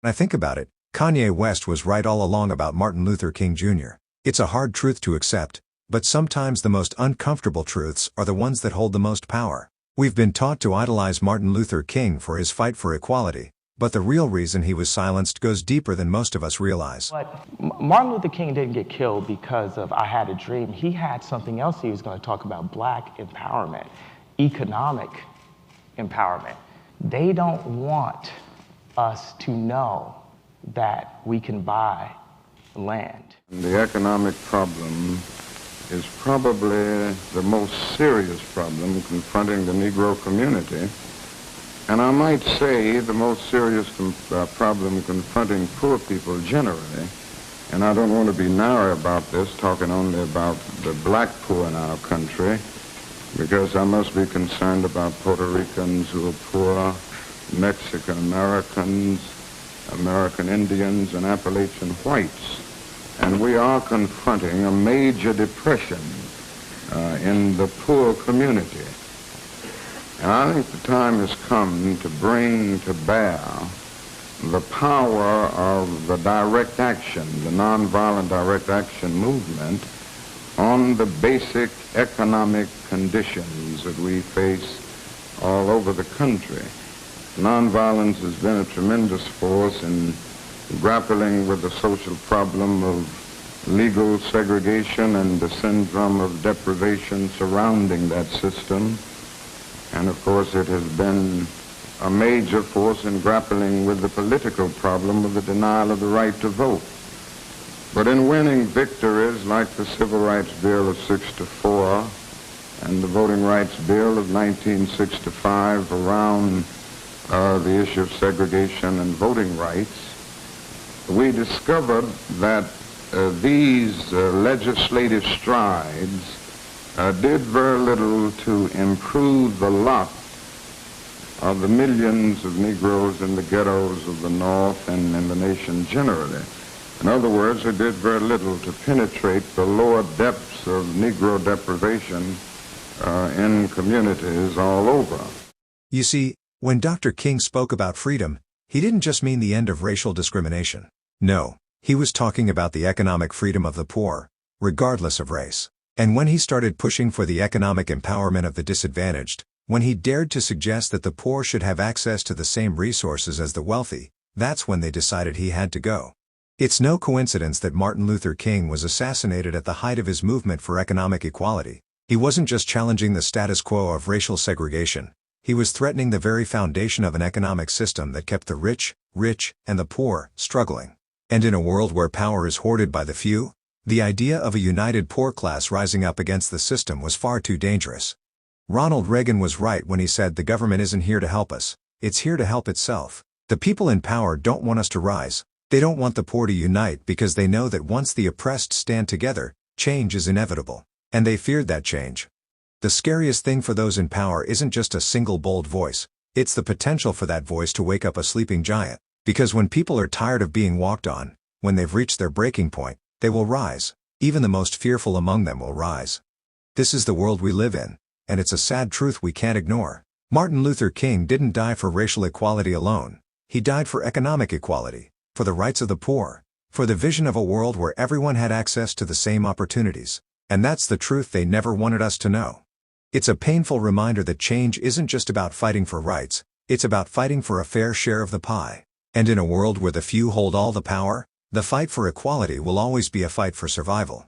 When I think about it, Kanye West was right all along about Martin Luther King Jr. It's a hard truth to accept, but sometimes the most uncomfortable truths are the ones that hold the most power. We've been taught to idolize Martin Luther King for his fight for equality, but the real reason he was silenced goes deeper than most of us realize. But Martin Luther King didn't get killed because of I had a dream. He had something else he was going to talk about: black empowerment, economic empowerment. They don't want us to know that we can buy land. The economic problem is probably the most serious problem confronting the Negro community. And I might say the most serious problem confronting poor people generally. And I don't want to be narrow about this, talking only about the black poor in our country, because I must be concerned about Puerto Ricans who are poor, Mexican Americans, American Indians, and Appalachian whites. And we are confronting a major depression in the poor community. And I think the time has come to bring to bear the power of the direct action, the nonviolent direct action movement, on the basic economic conditions that we face all over the country. Nonviolence has been a tremendous force in grappling with the social problem of legal segregation and the syndrome of deprivation surrounding that system. And of course it has been a major force in grappling with the political problem of the denial of the right to vote. But in winning victories like the Civil Rights Bill of '64 and the Voting Rights Bill of 1965 around the issue of segregation and voting rights, we discovered that these legislative strides did very little to improve the lot of the millions of Negroes in the ghettos of the North and in the nation generally. In other words, it did very little to penetrate the lower depths of Negro deprivation in communities all over. You see, when Dr. King spoke about freedom, he didn't just mean the end of racial discrimination. No, he was talking about the economic freedom of the poor, regardless of race. And when he started pushing for the economic empowerment of the disadvantaged, when he dared to suggest that the poor should have access to the same resources as the wealthy, that's when they decided he had to go. It's no coincidence that Martin Luther King was assassinated at the height of his movement for economic equality. He wasn't just challenging the status quo of racial segregation. He was threatening the very foundation of an economic system that kept the rich, and the poor, struggling. And in a world where power is hoarded by the few, the idea of a united poor class rising up against the system was far too dangerous. Ronald Reagan was right when he said the government isn't here to help us, it's here to help itself. The people in power don't want us to rise. They don't want the poor to unite because they know that once the oppressed stand together, change is inevitable. And they feared that change. The scariest thing for those in power isn't just a single bold voice, it's the potential for that voice to wake up a sleeping giant. Because when people are tired of being walked on, when they've reached their breaking point, they will rise. Even the most fearful among them will rise. This is the world we live in, and it's a sad truth we can't ignore. Martin Luther King didn't die for racial equality alone. He died for economic equality, for the rights of the poor, for the vision of a world where everyone had access to the same opportunities. And that's the truth they never wanted us to know. It's a painful reminder that change isn't just about fighting for rights, it's about fighting for a fair share of the pie. And in a world where the few hold all the power, the fight for equality will always be a fight for survival.